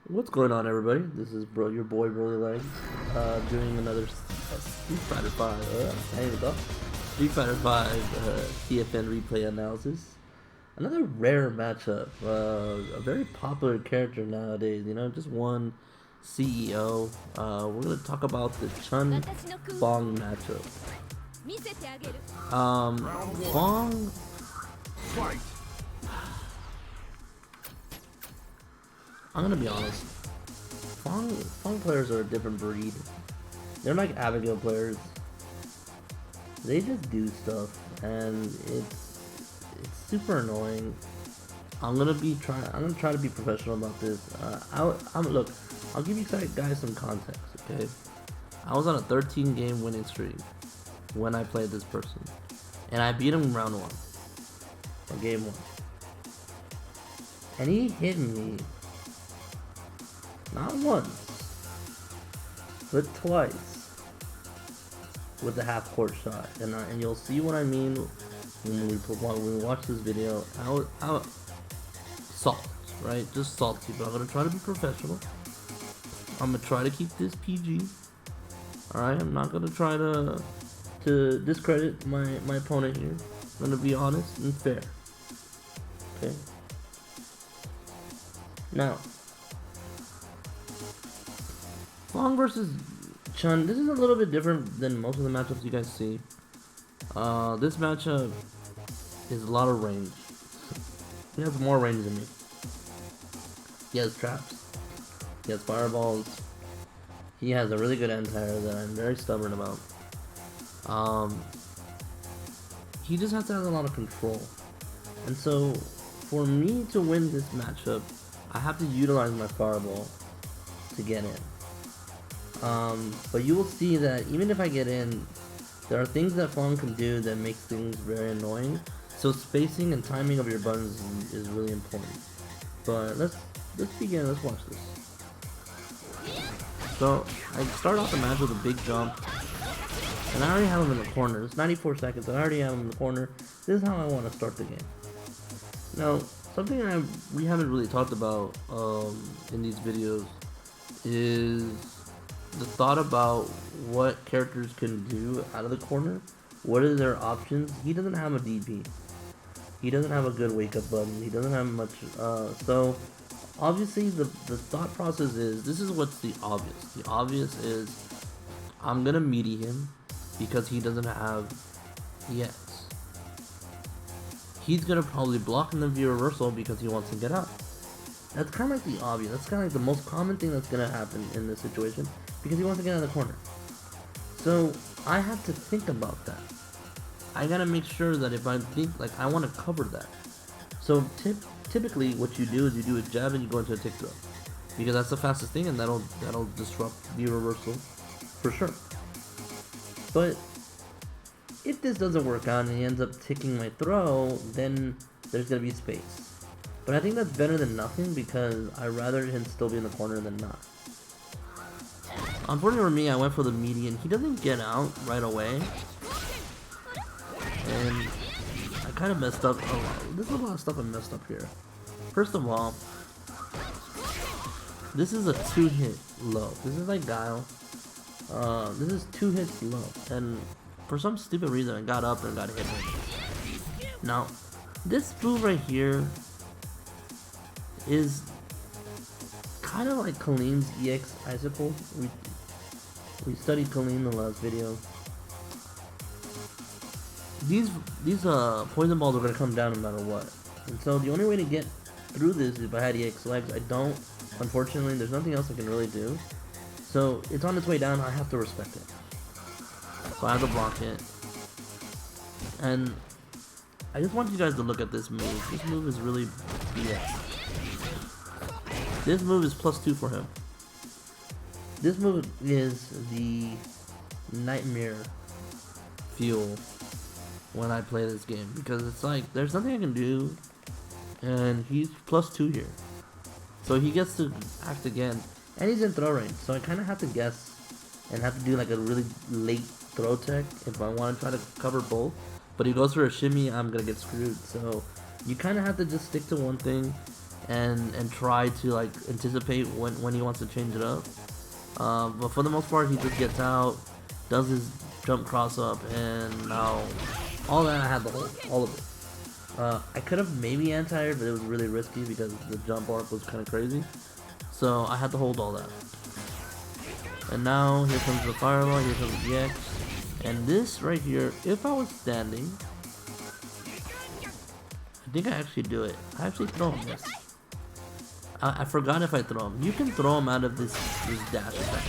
What's going on, everybody? This is your boy Broly Legs, doing another Street Fighter 5. I even thought Street Fighter 5 CFN replay analysis. Another rare matchup. A very popular character nowadays. Just one CEO. We're gonna talk about the Chun FANG matchup. FANG. I'm gonna be honest. FANG players are a different breed. They're like Abigail players. They just do stuff, and it's super annoying. I'm gonna try to be professional about this. Look. I'll give you guys some context. Okay, I was on a 13 game winning streak when I played this person, and I beat him round 1 or game 1, and he hit me. Not once, but twice with the half court shot, and you'll see what I mean when we watch this video. Out salt, right? Just salty. But I'm gonna try to be professional. I'm gonna try to keep this PG. All right, I'm not gonna try to discredit my opponent here. I'm gonna be honest and fair. Okay. Now. FANG versus Chun, this is a little bit different than most of the matchups you guys see. This matchup is a lot of range. He has more range than me. He has traps. He has fireballs. He has a really good anti-air that I'm very stubborn about. He just has to have a lot of control. And so, for me to win this matchup, I have to utilize my fireball to get in. But you will see that even if I get in, there are things that FANG can do that makes things very annoying. So spacing and timing of your buttons is really important. But let's begin. Let's watch this. So I start off the match with a big jump, and I already have him in the corner. It's 94 seconds. I already have him in the corner. This is how I want to start the game. Now, something we haven't really talked about in these videos is the thought about what characters can do out of the corner. What are their options? He doesn't have a DP. He doesn't have a good wake up button. He doesn't have much. So obviously the thought process is, this is what's the obvious. The obvious is, I'm gonna meaty him because he doesn't have EX. He's gonna probably block in the V reversal because he wants to get out. That's kind of like the obvious. That's kind of like the most common thing that's gonna happen in this situation, because he wants to get out of the corner. So I have to think about that. I gotta make sure that if I think, like, I want to cover that. So typically what you do is you do a jab and you go into a tick throw, because that's the fastest thing, and that'll disrupt the reversal for sure. But if this doesn't work out and he ends up ticking my throw, then there's gonna be space. But I think that's better than nothing, because I'd rather him still be in the corner than not. Unfortunately for me, I went for the median. He doesn't get out right away, and I kind of messed up. There's a lot of stuff I messed up here. First of all, this is a 2-hit low. This is like Guile. This is 2 hits low, and for some stupid reason, I got up and got hit. Now, this move right here is kind of like Kalim's EX Icicle. We studied Kalim in the last video. These poison balls are gonna come down no matter what, and so the only way to get through this is if I had EX legs. I don't, unfortunately. There's nothing else I can really do. So it's on its way down. I have to respect it. So I have to block it, and I just want you guys to look at this move. This move is really BS. This move is +2 for him. This move is the nightmare fuel when I play this game, because it's like there's nothing I can do, and he's +2 here. So he gets to act again, and he's in throw range, so I kind of have to guess and have to do like a really late throw tech if I want to try to cover both. But he goes for a shimmy, I'm gonna get screwed. So you kind of have to just stick to one thing. and try to like anticipate when he wants to change it up. But for the most part, he just gets out, does his jump cross up, and now all that I had to hold, all of it. I could have maybe anti-aired, but it was really risky because the jump arc was kind of crazy. So I had to hold all that. And now here comes the fireball, here comes the EX. And this right here, if I was standing, I think I actually do it. I actually throw him this. I forgot if I throw him. You can throw him out of this dash attack.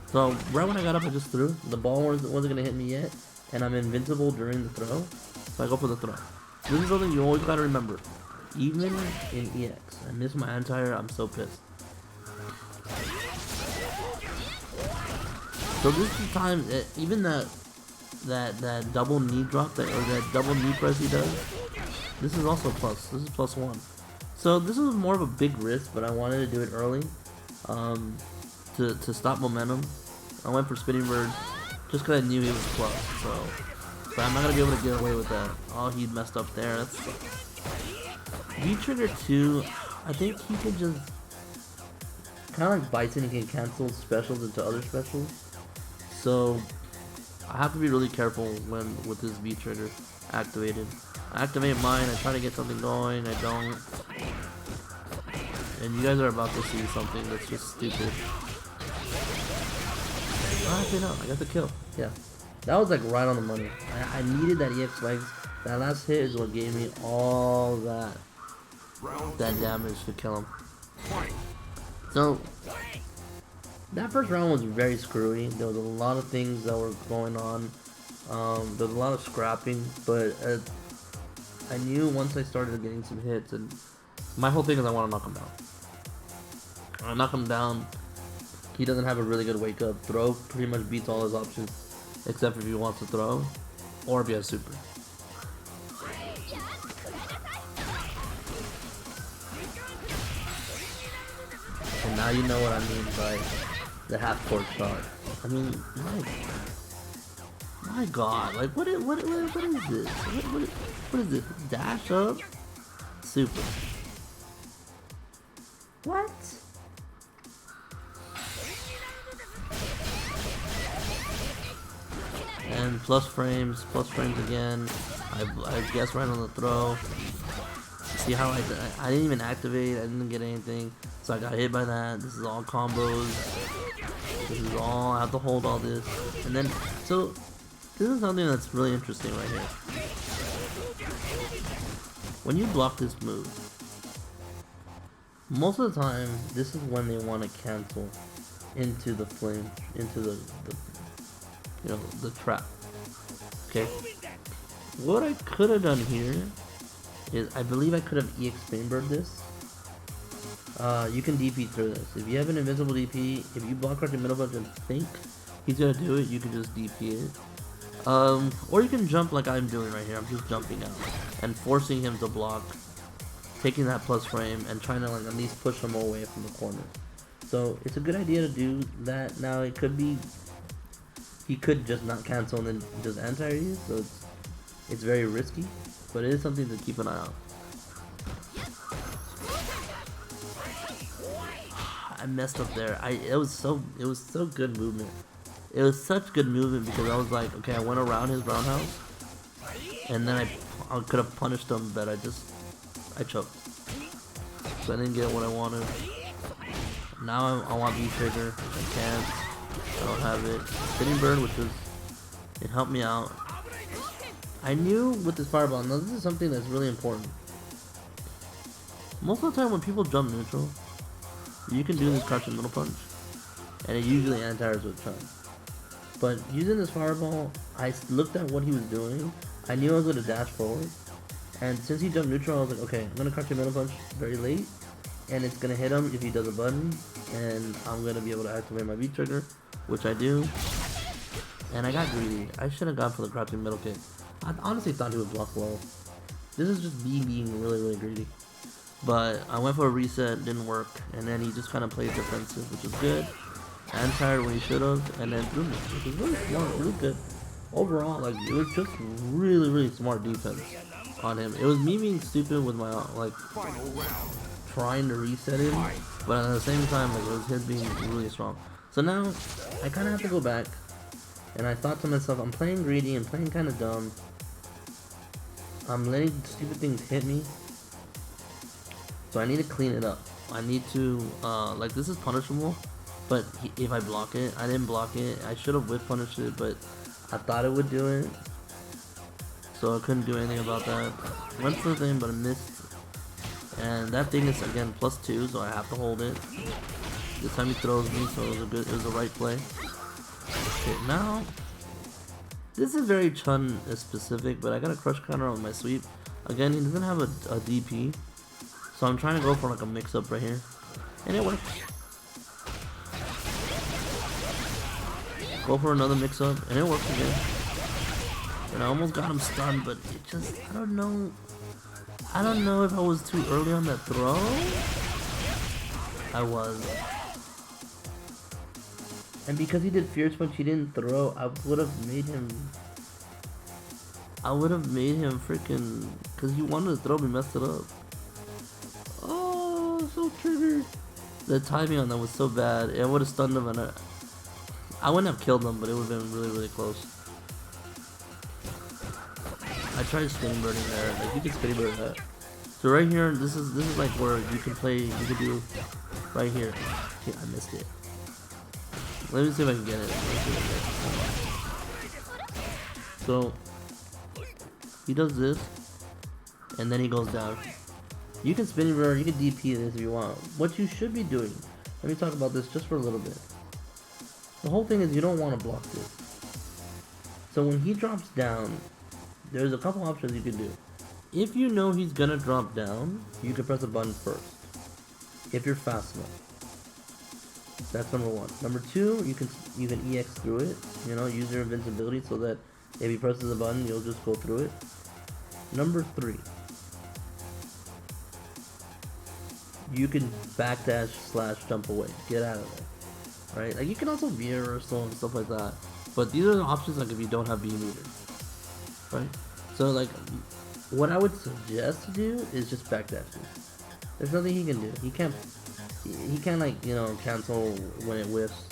So right when I got up, I just threw. The ball wasn't gonna hit me yet, and I'm invincible during the throw. So I go for the throw. This is something you always gotta remember, even in EX. I miss my anti-air. I'm so pissed. So this is the time, even that double knee drop or that double knee press he does. This is also plus. This is +1. So this was more of a big risk, but I wanted to do it early, to stop momentum. I went for spinning bird, just because I knew he was plus. So I'm not gonna be able to get away with that. Oh, he messed up there. That's V trigger 2. I think he could just kind of like Bison. He can cancel specials into other specials. So I have to be really careful with this V trigger activated. I activate mine, I try to get something going, I don't. And you guys are about to see something that's just stupid. Oh, actually no, I got the kill. Yeah. That was like right on the money. I needed that EX legs. That last hit is what gave me all that damage to kill him. So that first round was very screwy. There was a lot of things that were going on. There was a lot of scrapping, but I knew once I started getting some hits, and my whole thing is I want to knock him down. I knock him down. He doesn't have a really good wake up. Throw pretty much beats all his options, except if he wants to throw, or if he has super. And now you know what I mean by the half court shot. I mean, my God, like what is this? What is this? Dash up, super. What? And plus frames again. I guess right on the throw. See how I didn't even activate. I didn't get anything. So I got hit by that. This is all combos. This is all, I have to hold all this. And then, so, this is something that's really interesting right here. When you block this move, most of the time, this is when they want to cancel into the flame, into the trap. Okay? What I could have done here is, I believe I could have EX Spinbird this. You can DP through this. If you have an invisible DP, if you block out your middle punch and think he's gonna do it, you can just DP it. Or you can jump like I'm doing right here. I'm just jumping out and forcing him to block, taking that plus frame and trying to like at least push him away from the corner. So it's a good idea to do that. Now it could be he could just not cancel and then just anti you, so it's very risky, but it is something to keep an eye out. I messed up there. It was so good movement. It was such good movement because I was like, okay, I went around his roundhouse, and then I could have punished him, but I choked. So I didn't get what I wanted. Now I want V-trigger. I can't. I don't have it. Spinning bird, it helped me out. I knew with this fireball. Now this is something that's really important. Most of the time when people jump neutral, you can do this crouching middle punch, and it usually anti-airs with Chun. But using this fireball, I looked at what he was doing. I knew I was going to dash forward, and since he jumped neutral, I was like, okay, I'm going to crouch a middle punch very late, and it's going to hit him if he does a button, and I'm going to be able to activate my V trigger, which I do. And I got greedy. I should have gone for the crouching middle kick. I honestly thought he would block low. This is just me being really, really greedy. But I went for a reset, didn't work, and then he just kind of played defensive, which was good. Anti-aired when he should have, and then threw me, which was really smart, really good. overall, like, it was just really smart defense on him. It was me being stupid with my, like, trying to reset him, but at the same time, like, it was him being really strong. So now, I kind of have to go back, and I thought to myself, I'm playing greedy and playing kind of dumb. I'm letting stupid things hit me, so I need to clean it up. I need to, like, this is punishable, but if I block it, I didn't block it. I should have whip punished it, but I thought it would do it, so I couldn't do anything about that. Went for the thing, but I missed. And that thing is again +2, so I have to hold it. This time he throws me, so it was a right play. Okay, now this is very Chun specific, but I got a crush counter on my sweep. Again, he doesn't have a DP, so I'm trying to go for like a mix-up right here, and it works. Go for another mix-up, and it works again. And I almost got him stunned, but it just, I don't know if I was too early on that throw. I was. And because he did Fierce Punch, he didn't throw, I would have made him freaking, because he wanted to throw me, messed it up. Oh, so triggered. The timing on that was so bad. It would have stunned him, and I wouldn't have killed him, but it would have been really close. I tried spinning birding there. Like, you can spinning bird that. So right here, this is like where you can play. You can do right here. Yeah, I missed it. Let me see if I can get it. So he does this, and then he goes down. You can spinning bird. You can DP this if you want. What you should be doing. Let me talk about this just for a little bit. The whole thing is you don't want to block this. So when he drops down, there's a couple options you can do. If you know he's gonna drop down, you can press a button first. If you're fast enough. That's number one. Number two, you can EX through it. You know, use your invincibility so that if he presses a button, you'll just go through it. Number three, you can backdash / jump away. Get out of there. Right? Like, you can also veer reversal and stuff like that. But these are the options, like, if you don't have B meter. Right? So, like, what I would suggest to do is just backdash. There's nothing he can do. He can't like, you know, cancel when it whiffs.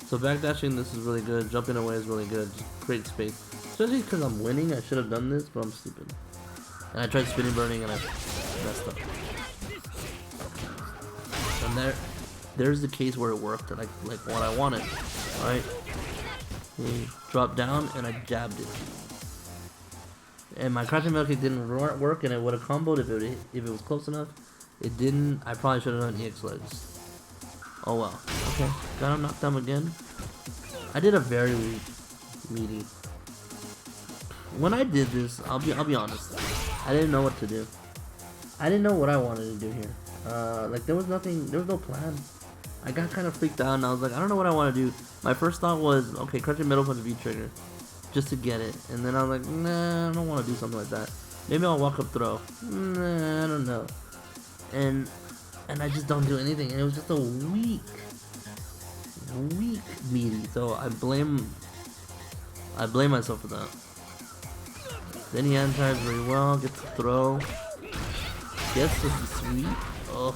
So backdashing, this is really good. Jumping away is really good. Just create space. Especially because I'm winning. I should have done this, but I'm stupid. And I tried spinning burning and I messed up. And there's the case where it worked, like what I wanted. Alright? He dropped down and I jabbed it. And my crouching middle kick didn't work, and it would have comboed if it was close enough. It didn't. I probably should have done EX legs. Oh well. Okay, got him knocked down again. I did a very weak meaty. When I did this, I'll be honest. I didn't know what to do. I didn't know what I wanted to do here. Like, there was no plan. I got kind of freaked out, and I was like, I don't know what I want to do. My first thought was, okay, crouching middle punch V trigger, just to get it. And then I was like, nah, I don't want to do something like that. Maybe I'll walk up throw. Nah, I don't know. And I just don't do anything. And it was just a weak meaty. So I blame myself for that. Then he anti-ties very well, gets the throw, gets the sweep. Ugh.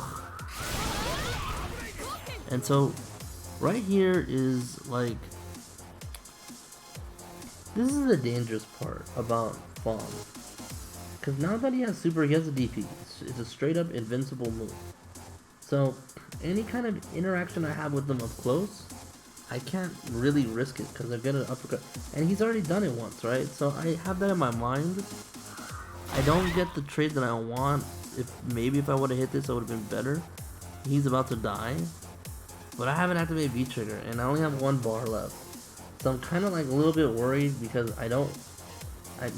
And so right here is like, this is the dangerous part about FANG. Because now that he has super, he has a DP. It's a straight up invincible move. So any kind of interaction I have with him up close, I can't really risk it because I get an uppercut. And he's already done it once, right? So I have that in my mind. I don't get the trade that I want. If I would have hit this, it would have been better. He's about to die. But I haven't activated V-Trigger, and I only have one bar left. So I'm kind of like a little bit worried because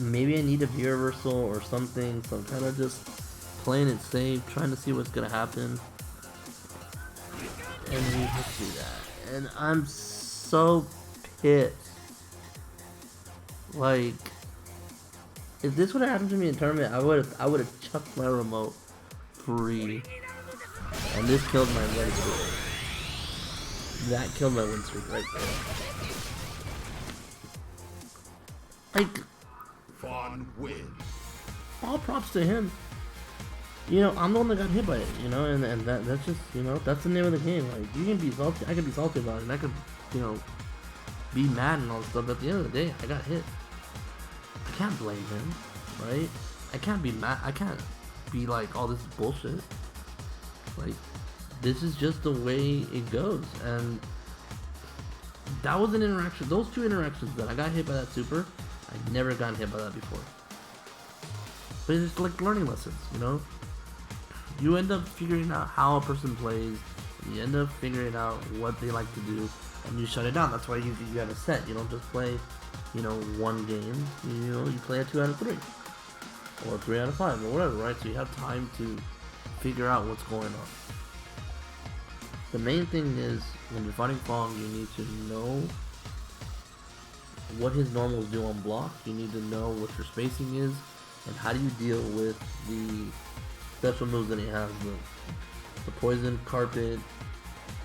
maybe I need a V-Reversal or something. So I'm kind of just playing it safe, trying to see what's going to happen. And we just do that. And I'm so pissed. Like, if this would have happened to me in tournament, I would have chucked my remote free. And this killed my win streak. That killed my win streak right there. Like, Fawn win. all props to him. You know, I'm the one that got hit by it, you know, and that's just, you know, that's the name of the game. Like, you can be salty, I can be salty about it, and I could, you know, be mad and all this stuff, but at the end of the day, I got hit. I can't blame him, right? I can't be mad, I can't be like, oh, this is bullshit. Like, this is just the way it goes, and that was an interaction, those two interactions that I got hit by that super, I'd never gotten hit by that before. But it's like learning lessons, you know? You end up figuring out how a person plays, and you end up figuring out what they like to do, and you shut it down. That's why you have a set. You don't just play, you know, one game. You know, you play a 2 out of 3, or 3 out of 5, or whatever, right? So you have time to figure out what's going on. The main thing is, when you're fighting Fong, you need to know what his normals do on block. You need to know what your spacing is, and how do you deal with the special moves that he has, the poison carpet,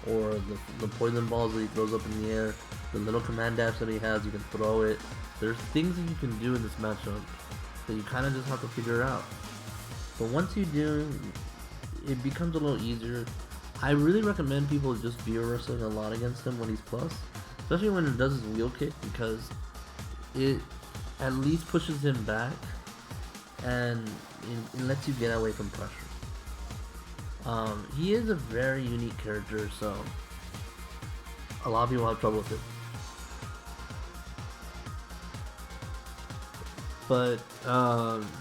or the poison balls that he throws up in the air, the little command dash that he has, you can throw it. There's things that you can do in this matchup that you kind of just have to figure out. But once you do, it becomes a little easier. I really recommend people just view wrestling a lot against him when he's plus, especially when he does his wheel kick, because it at least pushes him back and it lets you get away from pressure. He is a very unique character, so a lot of people have trouble with it. But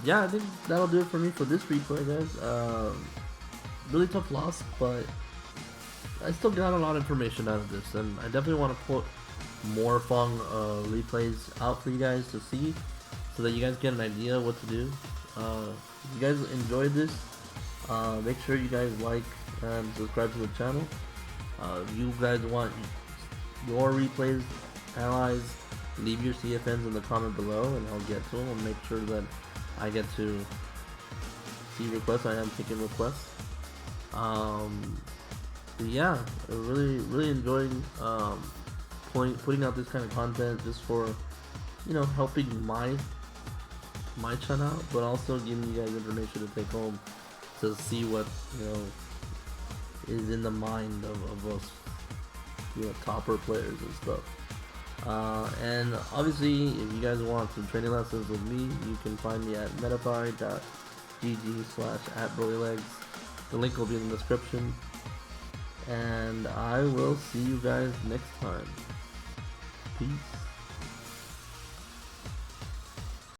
yeah, I think that'll do it for me for this replay, guys. Really tough loss, but I still got a lot of information out of this, and I definitely want to put more Fong replays out for you guys to see, so that you guys get an idea of what to do. If you guys enjoyed this, make sure you guys like and subscribe to the channel. If you guys want your replays analyzed, leave your CFNs in the comment below, and I'll get to them and make sure that I get to see requests. I am taking requests. But yeah, I really enjoying putting out this kind of content, just for, you know, helping my channel out, but also giving you guys information to take home to see what, you know, is in the mind of us, you know, topper players and stuff. And obviously, if you guys want some training lessons with me, you can find me at metafy.gg/@brolylegs. The link will be in the description, and I will see you guys next time. Peace.